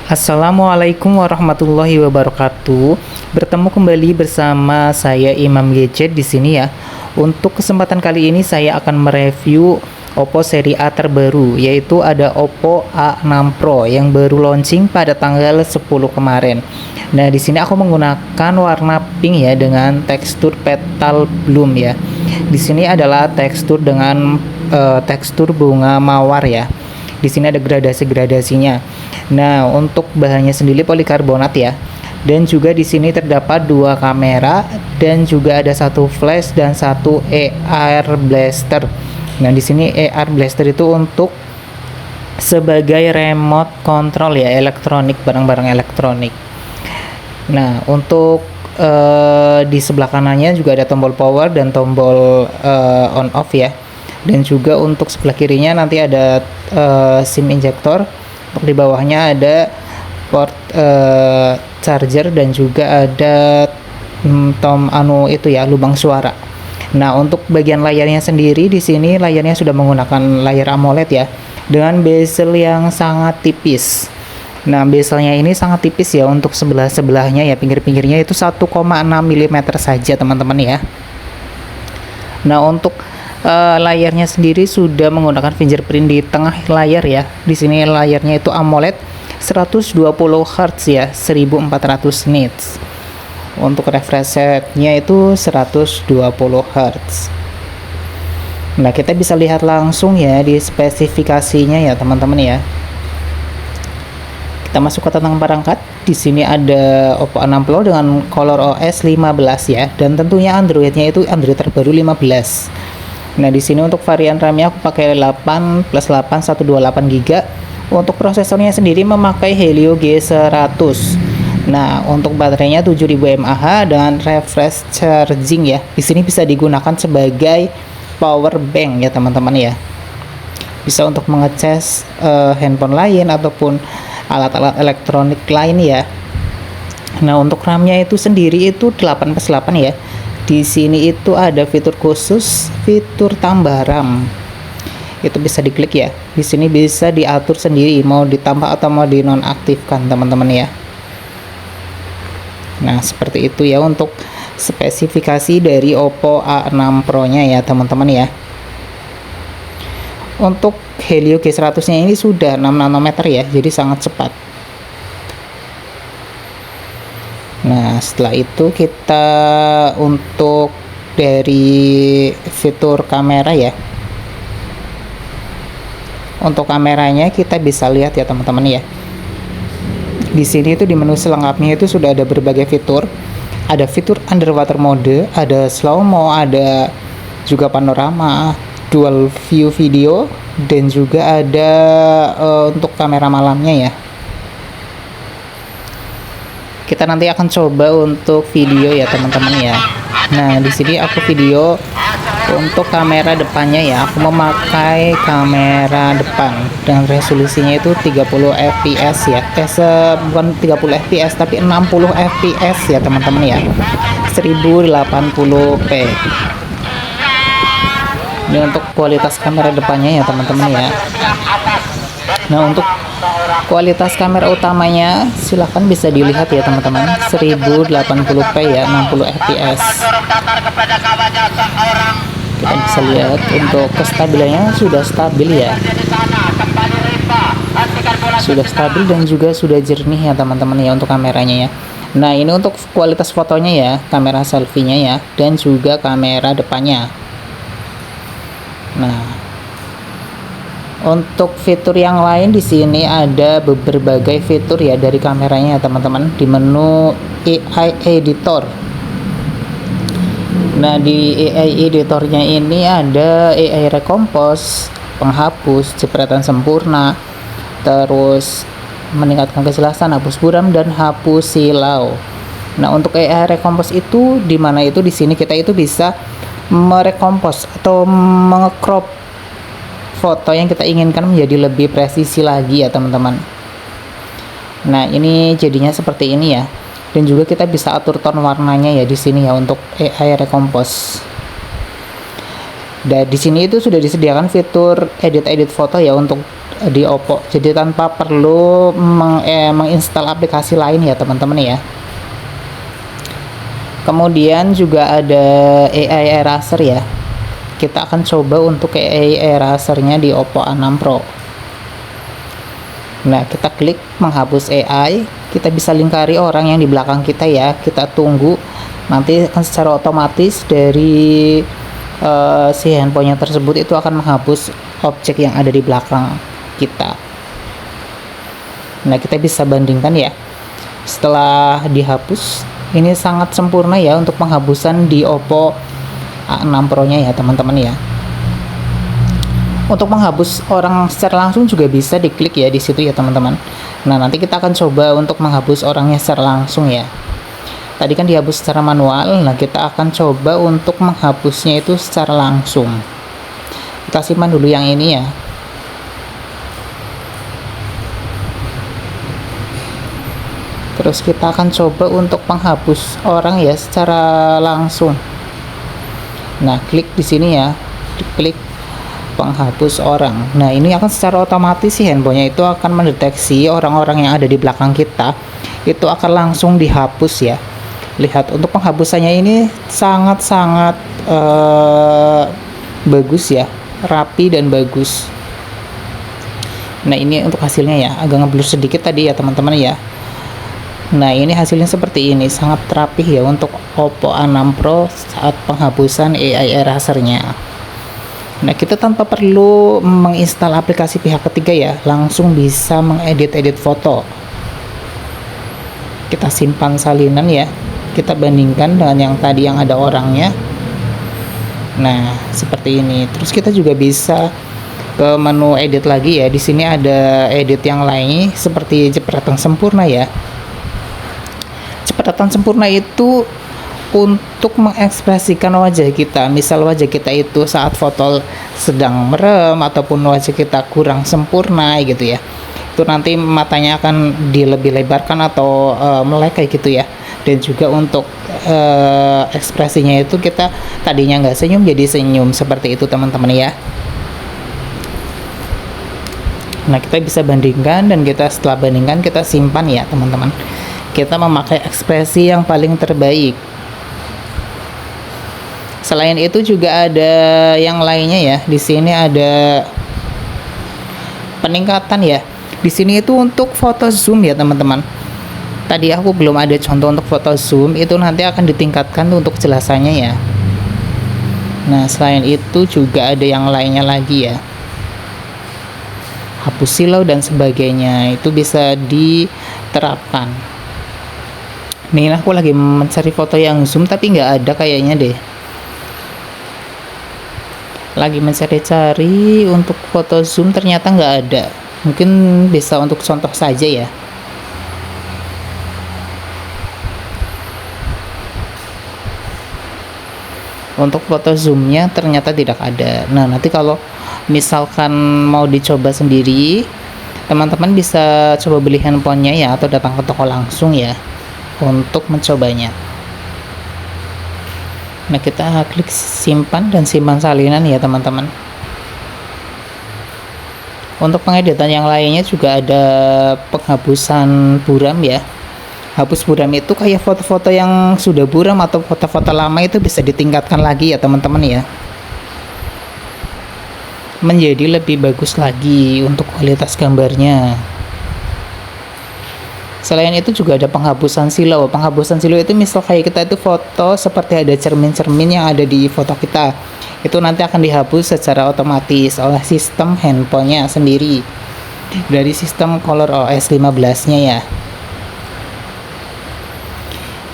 Assalamualaikum warahmatullahi wabarakatuh. Bertemu kembali bersama saya Imam Gadget di sini ya. Untuk kesempatan kali ini saya akan mereview Oppo seri A terbaru, yaitu ada Oppo A6 Pro yang baru launching pada tanggal 10 kemarin. Nah, di sini aku menggunakan warna pink ya dengan tekstur petal bloom ya. Di sini adalah tekstur dengan tekstur bunga mawar ya. Di sini ada gradasi-gradasinya. Nah, untuk bahannya sendiri polikarbonat ya. Dan juga di sini terdapat dua kamera dan juga ada satu flash dan satu AR blaster. Nah, di sini AR blaster itu untuk sebagai remote control ya, elektronik, barang-barang elektronik. Nah, untuk di sebelah kanannya juga ada tombol power dan tombol on off ya. Dan juga untuk sebelah kirinya nanti ada SIM injector. Untuk di bawahnya ada port charger dan juga ada lubang suara. Nah, untuk bagian layarnya sendiri di sini layarnya sudah menggunakan layar AMOLED ya dengan bezel yang sangat tipis. Nah, bezelnya ini sangat tipis ya, untuk sebelah-sebelahnya ya, pinggir-pinggirnya itu 1,6 mm saja teman-teman ya. Nah, untuk layarnya sendiri sudah menggunakan fingerprint di tengah layar ya. Di sini layarnya itu AMOLED 120 Hz ya, 1400 nits. Untuk refresh rate-nya itu 120 Hz. Nah, kita bisa lihat langsung ya di spesifikasinya ya teman-teman ya. Kita masuk ke tentang perangkat. Di sini ada Oppo A6 Pro dengan Color OS 15 ya, dan tentunya Android-nya itu Android terbaru 15. Nah, di sini untuk varian RAM-nya aku pakai 8+8 128GB. Untuk prosesornya sendiri memakai Helio G100. Nah, untuk baterainya 7000 mAh dan refresh charging ya. Di sini bisa digunakan sebagai power bank ya teman-teman ya. Bisa untuk mengecas handphone lain ataupun alat-alat elektronik lain ya. Nah, untuk RAM-nya itu sendiri itu 8+8 ya. Di sini itu ada fitur khusus, fitur tambah RAM. Itu bisa diklik ya. Di sini bisa diatur sendiri mau ditambah atau mau dinonaktifkan teman-teman ya. Nah, seperti itu ya untuk spesifikasi dari Oppo A6 Pro-nya ya teman-teman ya. Untuk Helio G100-nya ini sudah 6 nanometer ya, jadi sangat cepat. Nah, setelah itu kita untuk dari fitur kamera ya. Untuk kameranya kita bisa lihat ya teman-teman ya. Di sini itu di menu selengkapnya itu sudah ada berbagai fitur. Ada fitur underwater mode, ada slow mo, ada juga panorama, dual view video, dan juga ada untuk kamera malamnya ya. Kita nanti akan coba untuk video ya teman-teman ya. Nah, di sini aku video untuk kamera depannya ya. Aku memakai kamera depan dengan resolusinya itu 30 fps ya. Bukan 30 fps tapi 60 fps ya teman-teman ya. 1080p. Ini untuk kualitas kamera depannya ya teman-teman ya. Nah, untuk kualitas kamera utamanya silahkan bisa dilihat ya teman-teman, 1080p ya, 60 fps. Kita bisa lihat untuk kestabilannya sudah stabil ya, sudah stabil dan juga sudah jernih ya teman-teman ya untuk kameranya ya. Nah, ini untuk kualitas fotonya ya, kamera selfie-nya ya, dan juga kamera depannya. Nah, untuk fitur yang lain di sini ada berbagai fitur ya dari kameranya teman-teman di menu AI Editor. Nah, di AI Editornya ini ada AI Recompose, penghapus, jepretan sempurna, terus meningkatkan kejelasan, hapus buram, dan hapus silau. Nah, untuk AI Recompose itu di mana itu di sini kita itu bisa merekompos atau mengecrop foto yang kita inginkan menjadi lebih presisi lagi ya teman-teman. Nah, ini jadinya seperti ini ya. Dan juga kita bisa atur tone warnanya ya di sini ya untuk AI Recompose. Dan di sini itu sudah disediakan fitur edit foto ya untuk di Oppo, jadi tanpa perlu menginstal aplikasi lain ya teman-teman ya. Kemudian juga ada AI eraser ya, kita akan coba untuk AI erasernya di Oppo A6 Pro. Nah, kita klik menghapus AI, kita bisa lingkari orang yang di belakang kita ya, kita tunggu, nanti akan secara otomatis dari si handphonenya tersebut itu akan menghapus objek yang ada di belakang kita. Nah, kita bisa bandingkan ya, setelah dihapus, ini sangat sempurna ya untuk penghapusan di Oppo A6 Pro nya ya teman-teman ya. Untuk menghapus orang secara langsung juga bisa diklik ya di situ ya teman-teman. Nah, nanti kita akan coba untuk menghapus orangnya secara langsung ya. Tadi kan dihapus secara manual, nah kita akan coba untuk menghapusnya itu secara langsung. Kita simpan dulu yang ini ya. Terus kita akan coba untuk menghapus orang ya secara langsung. Nah, klik di sini ya, klik penghapus orang. Nah, ini akan secara otomatis sih handphonenya itu akan mendeteksi orang-orang yang ada di belakang kita, itu akan langsung dihapus ya. Lihat, untuk penghapusannya ini sangat-sangat bagus ya, rapi dan bagus. Nah, ini untuk hasilnya ya, agak ngeblur sedikit tadi ya teman-teman ya. Nah, ini hasilnya seperti ini, sangat rapih ya untuk Oppo A6 Pro saat penghapusan AI erasernya. Nah, kita tanpa perlu menginstal aplikasi pihak ketiga ya, langsung bisa mengedit-edit foto. Kita simpan salinan ya, kita bandingkan dengan yang tadi yang ada orangnya. Nah, seperti ini. Terus kita juga bisa ke menu edit lagi ya. Di sini ada edit yang lain seperti jepretan sempurna ya. Jepretan sempurna itu untuk mengekspresikan wajah kita. Misal wajah kita itu saat foto sedang merem ataupun wajah kita kurang sempurna gitu ya, itu nanti matanya akan dilebih lebarkan atau melek kayak gitu ya. Dan juga untuk ekspresinya itu kita tadinya nggak senyum jadi senyum, seperti itu teman-teman ya. Nah, kita bisa bandingkan, dan kita setelah bandingkan kita simpan ya teman-teman. Kita memakai ekspresi yang paling terbaik. Selain itu juga ada yang lainnya ya. Di sini ada peningkatan ya. Di sini itu untuk foto zoom ya teman-teman. Tadi aku belum ada contoh untuk foto zoom, itu nanti akan ditingkatkan untuk kejelasannya ya. Nah, selain itu juga ada yang lainnya lagi ya. Hapus silau dan sebagainya itu bisa diterapkan. Nih, aku lagi mencari foto yang zoom tapi nggak ada kayaknya deh. Lagi mencari-cari untuk foto zoom, ternyata nggak ada. Mungkin bisa untuk contoh saja ya. Untuk foto zoomnya ternyata tidak ada. Nah, nanti kalau misalkan mau dicoba sendiri, teman-teman bisa coba beli handphonenya ya, atau datang ke toko langsung ya untuk mencobanya. Nah, kita klik simpan dan simpan salinan ya teman-teman. Untuk pengeditan yang lainnya juga ada penghapusan buram ya. Hapus buram itu kayak foto-foto yang sudah buram atau foto-foto lama itu bisa ditingkatkan lagi ya teman-teman ya, menjadi lebih bagus lagi untuk kualitas gambarnya. Selain itu juga ada penghapusan silau. Penghapusan silau itu misal kayak kita itu foto seperti ada cermin-cermin yang ada di foto kita, itu nanti akan dihapus secara otomatis oleh sistem handphonenya sendiri dari sistem ColorOS 15-nya ya.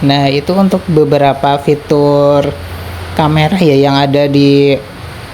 Nah, itu untuk beberapa fitur kamera ya yang ada di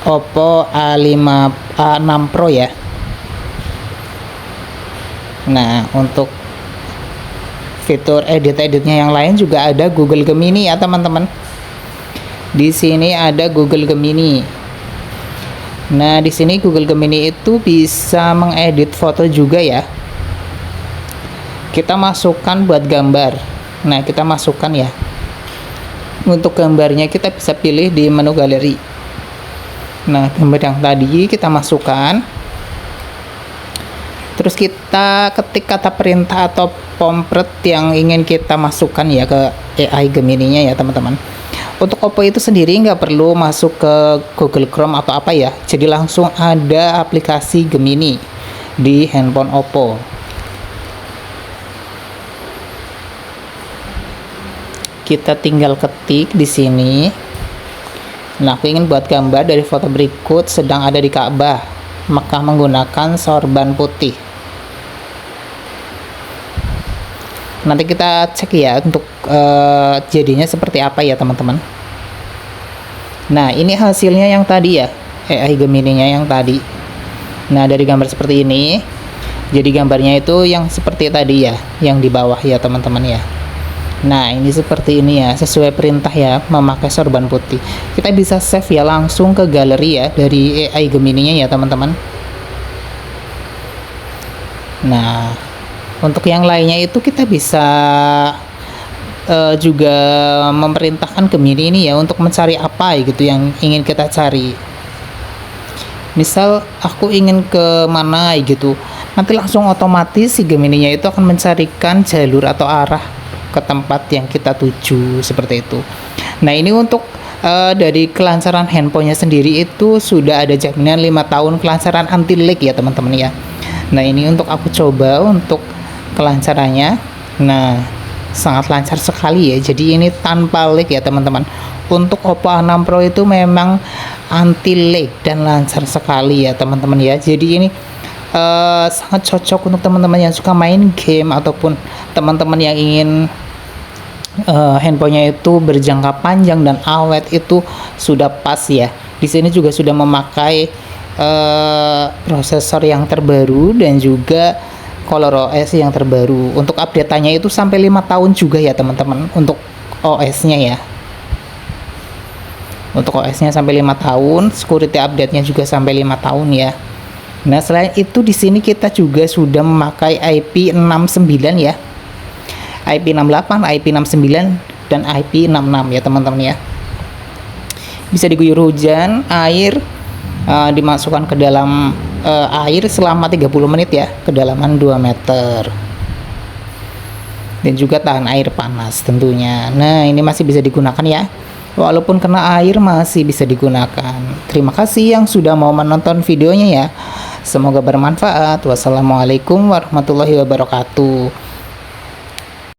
Oppo A6 Pro ya. Nah, untuk fitur edit-editnya yang lain juga ada Google Gemini ya teman-teman. Di sini ada Google Gemini. Nah, di sini Google Gemini itu bisa mengedit foto juga ya. Kita masukkan buat gambar. Nah, kita masukkan ya. Untuk gambarnya kita bisa pilih di menu galeri. Nah, gambar yang tadi kita masukkan. Terus kita ketik kata perintah atau prompt yang ingin kita masukkan ya ke AI Gemini-nya ya teman-teman. Untuk Oppo itu sendiri nggak perlu masuk ke Google Chrome atau apa ya, jadi langsung ada aplikasi Gemini di handphone Oppo. Kita tinggal ketik di sini. Nah, aku ingin buat gambar dari foto berikut sedang ada di Ka'bah Makkah menggunakan sorban putih. Nanti kita cek ya untuk jadinya seperti apa ya teman-teman. Nah, ini hasilnya yang tadi ya, AI Gemini-nya yang tadi. Nah, dari gambar seperti ini, jadi gambarnya itu yang seperti tadi ya, yang di bawah ya teman-teman ya. Nah, ini seperti ini ya, sesuai perintah ya, memakai sorban putih. Kita bisa save ya langsung ke galeri ya dari AI Gemini-nya ya teman-teman. Nah, untuk yang lainnya itu kita bisa juga memerintahkan Gemini ini ya untuk mencari apa gitu yang ingin kita cari. Misal aku ingin ke mana gitu, nanti langsung otomatis si Gemini-nya itu akan mencarikan jalur atau arah ke tempat yang kita tuju seperti itu. Nah, ini untuk dari kelancaran handphonenya sendiri itu sudah ada jaminan 5 tahun kelancaran anti lag ya teman-teman ya. Nah, ini untuk aku coba untuk kelancarannya. Nah, sangat lancar sekali ya, jadi ini tanpa lag ya teman-teman. Untuk Oppo A6 Pro itu memang anti lag dan lancar sekali ya teman-teman ya. Jadi ini sangat cocok untuk teman-teman yang suka main game ataupun teman-teman yang ingin handphonenya itu berjangka panjang dan awet, itu sudah pas ya. Di sini juga sudah memakai prosesor yang terbaru dan juga ColorOS yang terbaru. Untuk update-nya itu sampai 5 tahun juga ya teman-teman untuk OS-nya ya. Untuk OS-nya sampai 5 tahun, security update-nya juga sampai 5 tahun ya. Nah, selain itu di sini kita juga sudah memakai IP69 ya. IP68, IP69 dan IP66 ya teman-teman ya. Bisa diguyur hujan, air dimasukkan ke dalam air selama 30 menit ya, kedalaman 2 meter. Dan juga tahan air panas tentunya. Nah, ini masih bisa digunakan ya. Walaupun kena air masih bisa digunakan. Terima kasih yang sudah mau menonton videonya ya. Semoga bermanfaat. Wassalamualaikum warahmatullahi wabarakatuh.